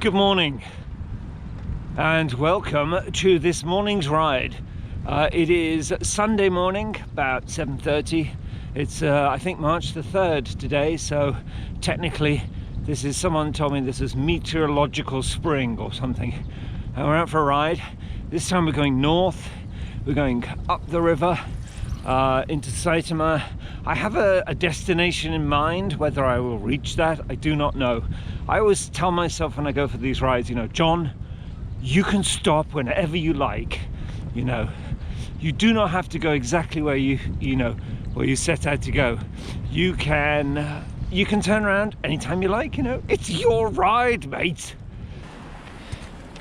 Good morning and welcome to this morning's ride. It is Sunday morning, about 7:30. It's I think March the 3rd today, so technically someone told me this is meteorological spring or something. And we're out for a ride. This time we're going north. We're going up the river into Saitama. I have a destination in mind. Whether I will reach that, I do not know. I always tell myself when I go for these rides, you know, John, you can stop whenever you like. You know, you do not have to go exactly where you set out to go. You can turn around anytime you like. You know, it's your ride, mate.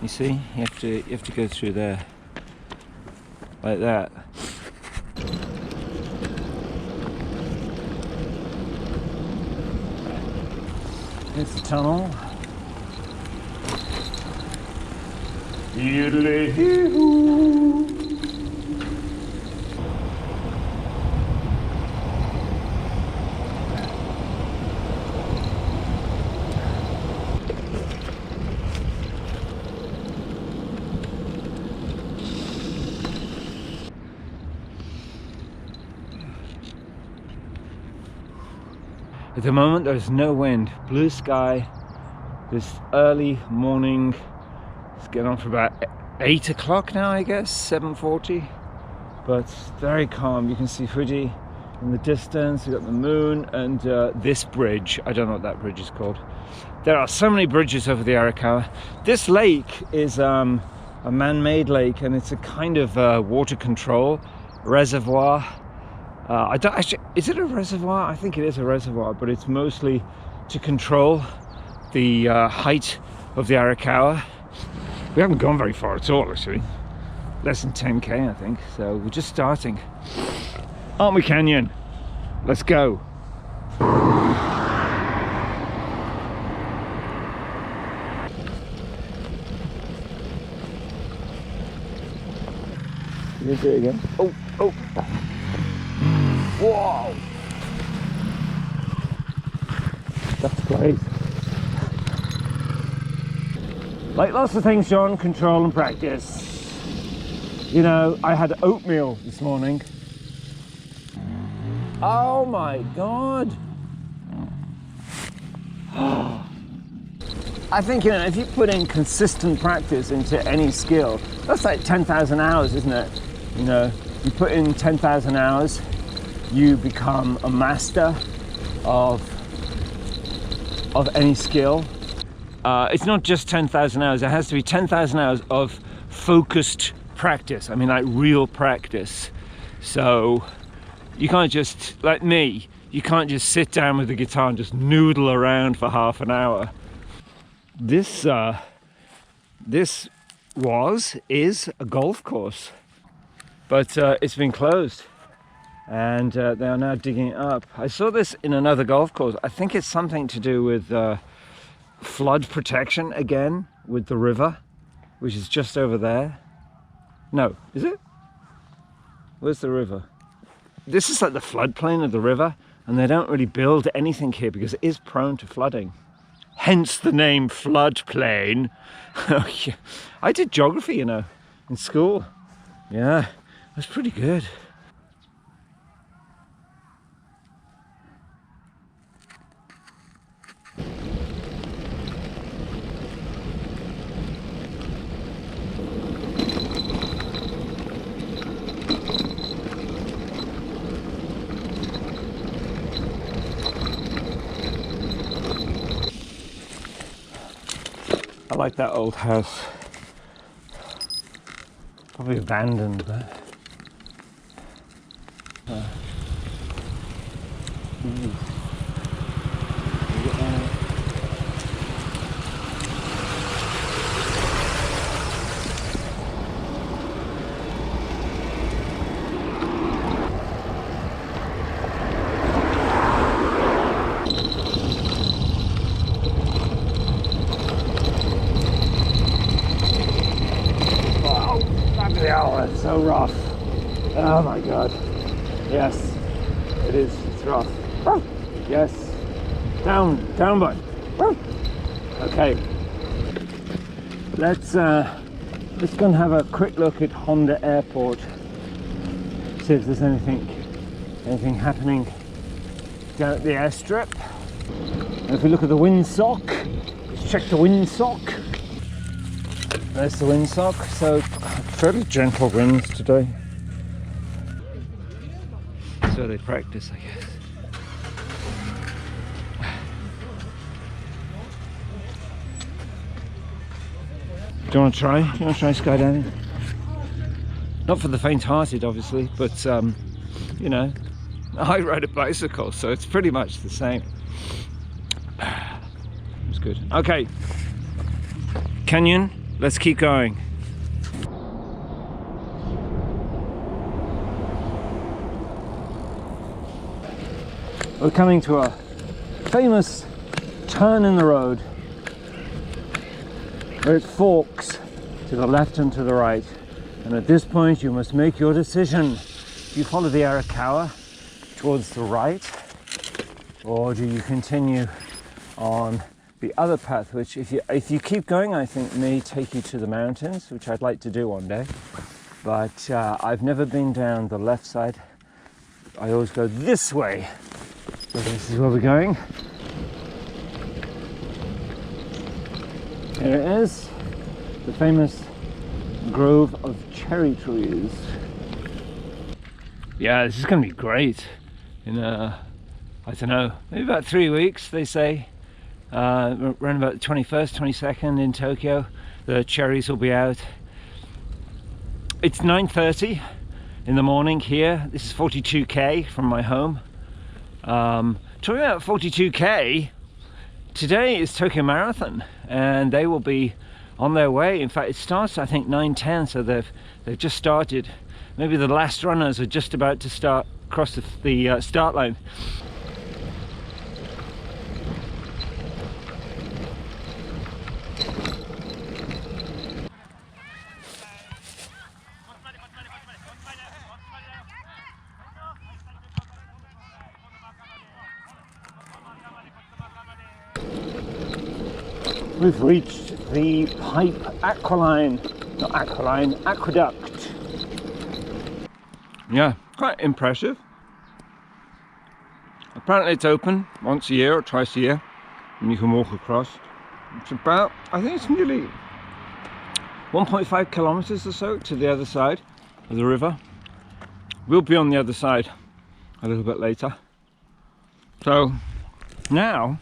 You see, you have to go through there like that. It's the tunnel. At the moment there's no wind, blue sky, this early morning. It's getting on for about 8 o'clock now, I guess, 7:40, but very calm. You can see Fuji in the distance, you've got the moon and this bridge. I don't know what that bridge is called. There are so many bridges over the Arakawa. This lake is a man-made lake, and it's a kind of water control reservoir. I don't actually, is it a reservoir? I think it is a reservoir, but it's mostly to control the height of the Arakawa. We haven't gone very far at all, actually. Less than 10k, I think. So we're just starting. Aren't we, Canyon? Let's go. You do it again. Oh. Whoa! That's great. Like lots of things, John, control and practice. You know, I had oatmeal this morning. Oh my God. I think, you know, if you put in consistent practice into any skill, that's like 10,000 hours, isn't it? You know, you put in 10,000 hours, you become a master of any skill. It's not just 10,000 hours, it has to be 10,000 hours of focused practice. I mean, like real practice. So you can't just, like me, you can't just sit down with the guitar and just noodle around for half an hour. This is a golf course, but it's been closed. And they are now digging it up. I saw this in another golf course. I think it's something to do with flood protection again with the river, which is just over there. No, is it? Where's the river? This is like the floodplain of the river, and they don't really build anything here because it is prone to flooding. Hence the name floodplain. I did geography, you know, in school. Yeah, it was pretty good. I like that old house. Probably abandoned, but it's so rough. Oh my God. Yes, it is. It's rough. Yes. Down, bud. Okay. let's go and have a quick look at Honda Airport. See if there's anything happening down at the airstrip. And if we look at the windsock, let's check the windsock. There's the windsock. So fairly gentle winds today. So they practice, I guess. Do you want to try? Do you want to try skydiving? Not for the faint-hearted, obviously, but you know, I ride a bicycle, so it's pretty much the same. It's good. Okay, Canyon, let's keep going. We're coming to a famous turn in the road where it forks to the left and to the right. And at this point you must make your decision. Do you follow the Arakawa towards the right, or do you continue on the other path, which if you keep going, I think may take you to the mountains, which I'd like to do one day. But I've never been down the left side. I always go this way. So this is where we're going. Here it is, the famous grove of cherry trees. Yeah, this is going to be great. In I don't know, maybe about 3 weeks, they say. Around about the 21st, 22nd in Tokyo, the cherries will be out. It's 9:30 in the morning here. This is 42k from my home. Talking about 42k, today is Tokyo Marathon, and they will be on their way. In fact, it starts, I think, 9:10, so they've just started. Maybe the last runners are just about to cross the start line. We've reached the aqueduct. Yeah, quite impressive. Apparently it's open once a year or twice a year, and you can walk across. It's about, I think it's nearly 1.5 kilometers or so to the other side of the river. We'll be on the other side a little bit later. So now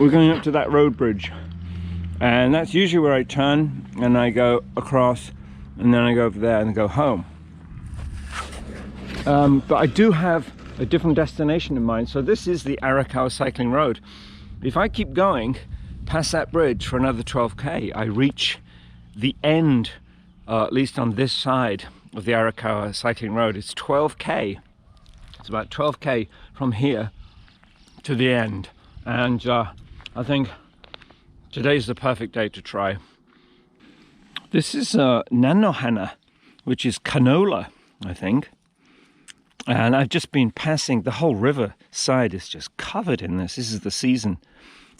we're going up to that road bridge, and that's usually where I turn and I go across, and then I go over there and go home. But I do have a different destination in mind. So this is the Arakawa cycling road. If I keep going past that bridge for another 12k, I reach the end, at least on this side of the Arakawa cycling road. It's 12k. It's about 12k from here to the end, and I think today's the perfect day to try. This is Nanohana, which is canola, I think. And I've just been passing, the whole river side is just covered in this. This is the season,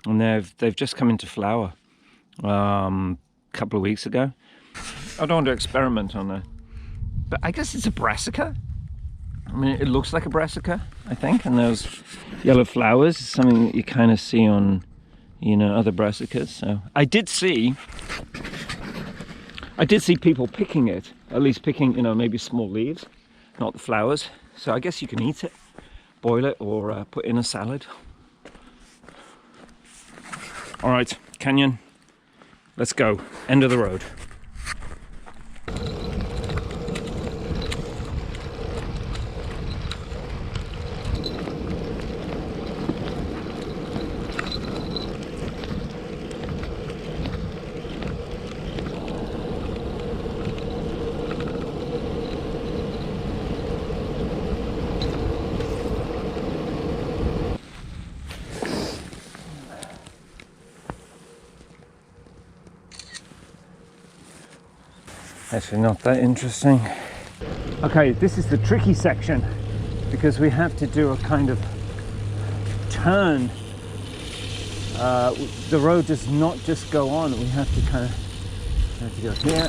and they've just come into flower a couple of weeks ago. I don't want to experiment on it, but I guess it's a brassica. I mean, it looks like a brassica, I think, and those yellow flowers is something that you kind of see on, you know, other brassicas. So I did see people picking it, at least picking, you know, maybe small leaves, not the flowers. So I guess you can eat it, boil it, or put in a salad. All right, Canyon, let's go. End of the road. Actually not that interesting. Okay, this is the tricky section because we have to do a kind of turn the road does not just go on. We have to kind of go here.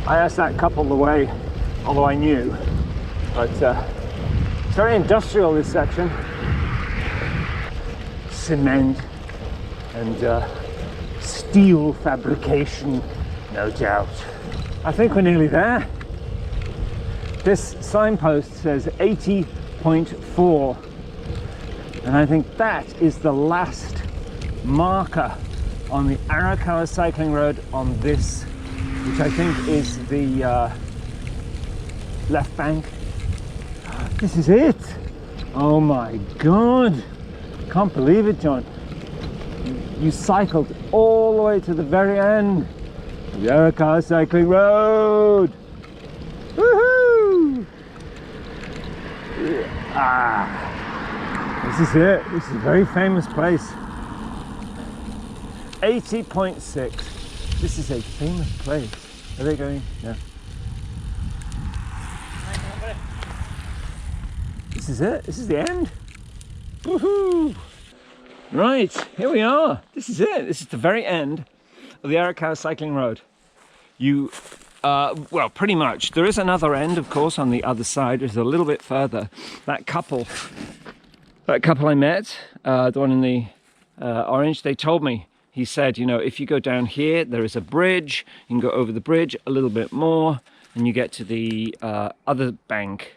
I asked that couple the way, although I knew, but it's very industrial, this section. Cement and steel fabrication, no doubt. I think we're nearly there. This signpost says 80.4, and I think that is the last marker on the Arakawa cycling road on this, which I think is the left bank. This is it. Oh my God. Can't believe it, John. You cycled all the way to the very end of the Arakawa cycling road. Woohoo! This is it. This is a very famous place. 80.6. This is a famous place. Are they going? Yeah. This is it. This is the end. Woohoo! Right, here we are. This is it. This is the very end of the Arakawa cycling road. You, well, pretty much. There is another end, of course, on the other side. It's a little bit further. That couple I met, the one in the orange, they told me. He said, you know, if you go down here, there is a bridge. You can go over the bridge a little bit more, and you get to the other bank.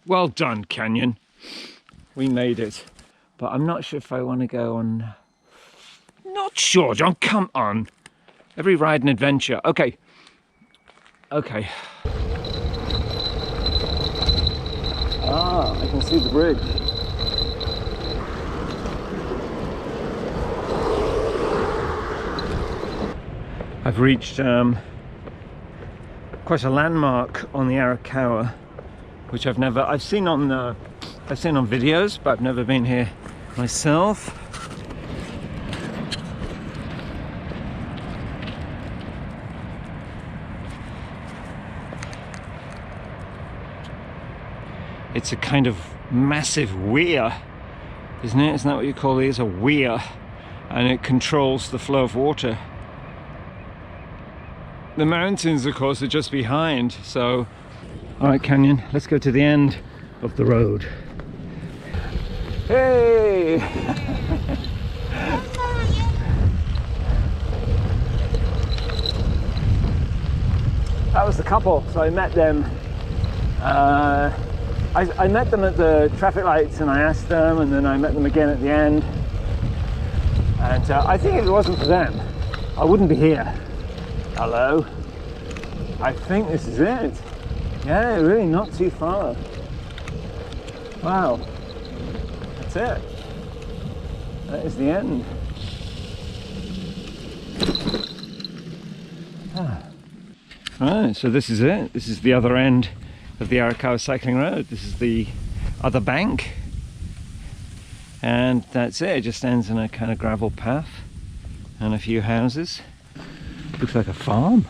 Well done, Canyon. We made it. But I'm not sure if I want to go on. Not sure, John. Come on. Every ride an adventure. Okay. Okay. Ah, I can see the bridge. I've reached quite a landmark on the Arakawa, which I've seen on videos, but I've never been here myself. It's a kind of massive weir, isn't it? Isn't that what you call these? A weir, and it controls the flow of water. The mountains, of course, are just behind, so... Alright, Canyon, let's go to the end of the road. Hey! That was the couple, so I met them. I met them at the traffic lights and I asked them, and then I met them again at the end. And I think if it wasn't for them, I wouldn't be here. Hello. I think this is it. Yeah, really not too far. Wow. That's it. That is the end. Right, so this is it. This is the other end of the Arakawa cycling road. This is the other bank. And that's it. It just ends in a kind of gravel path and a few houses. Looks like a farm.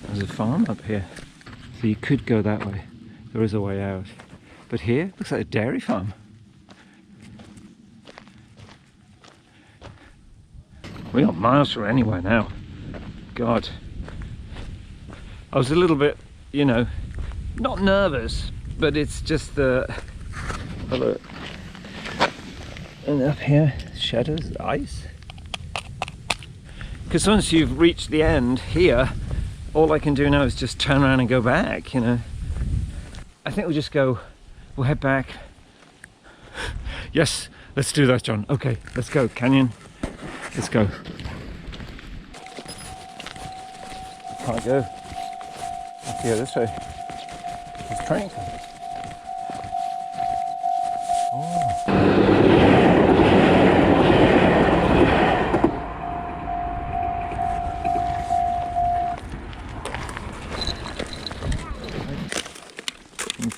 There's a farm up here. So you could go that way. There is a way out. But here, looks like a dairy farm. We are miles from anywhere now. God. I was a little bit, you know, not nervous, but it's just the... And up here, shadows, ice. Because once you've reached the end here, all I can do now is just turn around and go back, you know. I think we'll head back. Yes, let's do that, John. Okay, let's go, Canyon. Let's go. Can't go. Let's go this way. There's train coming.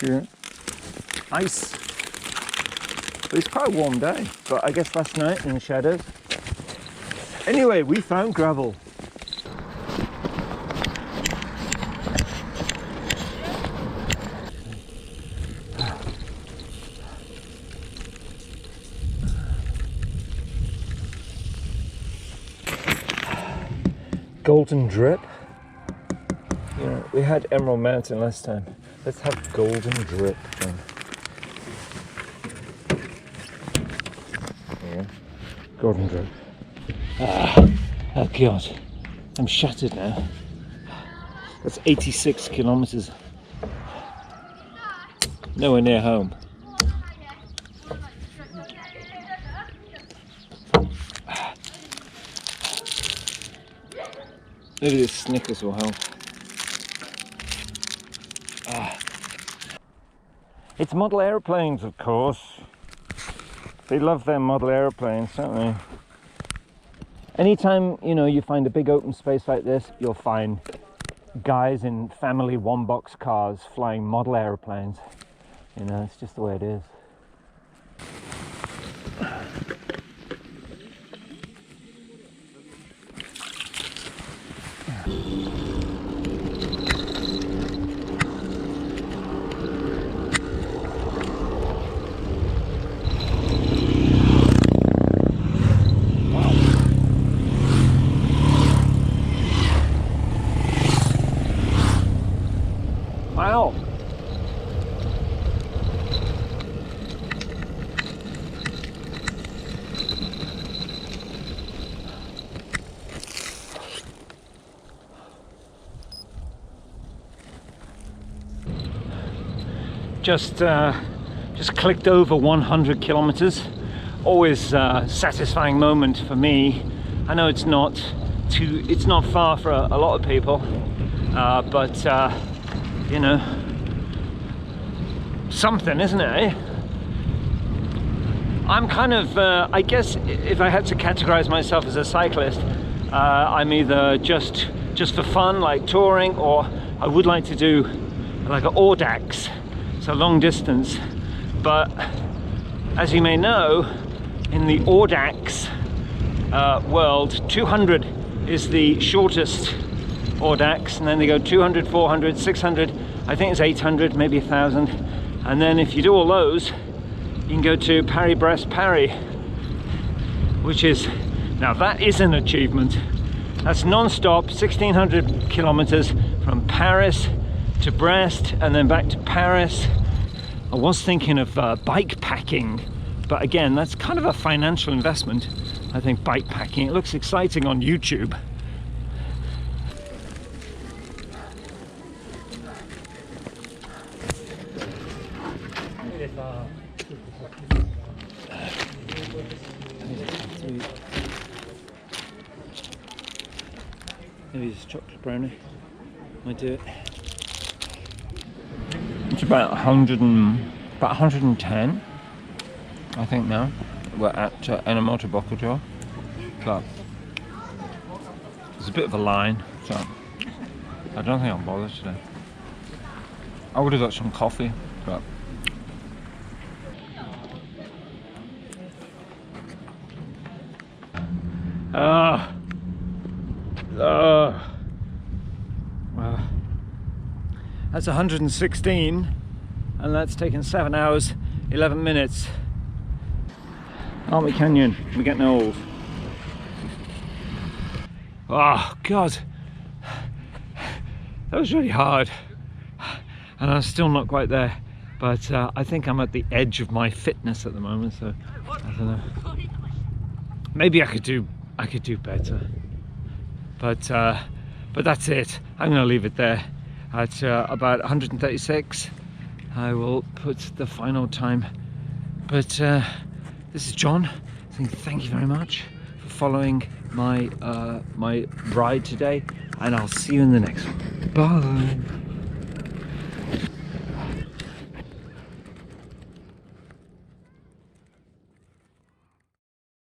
Yeah. Ice. But it's quite a warm day, but I guess last night in the shadows. Anyway, we found gravel. Golden drip. You know, we had Emerald Mountain last time. Let's have golden drip then. Yeah. Golden drip. Oh God, I'm shattered now. That's 86 kilometers. Nowhere near home. Maybe this Snickers will help. It's model airplanes, of course. They love their model airplanes, don't they? Anytime, you know, you find a big open space like this, you'll find guys in family one-box cars flying model airplanes. You know, it's just the way it is. Wow. Just clicked over 100 kilometers. Always satisfying moment for me. I know it's not far for a lot of people, but you know, something, isn't it, eh? I'm kind of, I guess if I had to categorize myself as a cyclist, I'm either just for fun, like touring, or I would like to do like an Audax, so long distance. But as you may know, in the Audax world, 200 is the shortest Audax, and then they go 200, 400, 600, I think it's 800, maybe 1,000, and then if you do all those, you can go to Paris-Brest-Paris, which is, now that is an achievement. That's non-stop, 1,600 kilometers from Paris to Brest and then back to Paris. I was thinking of bike packing, but again, that's kind of a financial investment. I think bike packing, it looks exciting on YouTube. Maybe it's chocolate brownie. I do it. It's about 110, I think now. We're at Enomoto Bokuto, but there's a bit of a line, so I don't think I'll bother today. I would have got some coffee, but well, that's 116, and that's taken 7 hours 11 minutes. Aren't we, Canyon? We're getting old. Oh God, that was really hard, and I'm still not quite there, but I think I'm at the edge of my fitness at the moment, so I don't know. Maybe I could do better, but that's it. I'm going to leave it there at about 136. I will put the final time, but this is John saying thank you very much for following my my ride today, and I'll see you in the next one. Bye.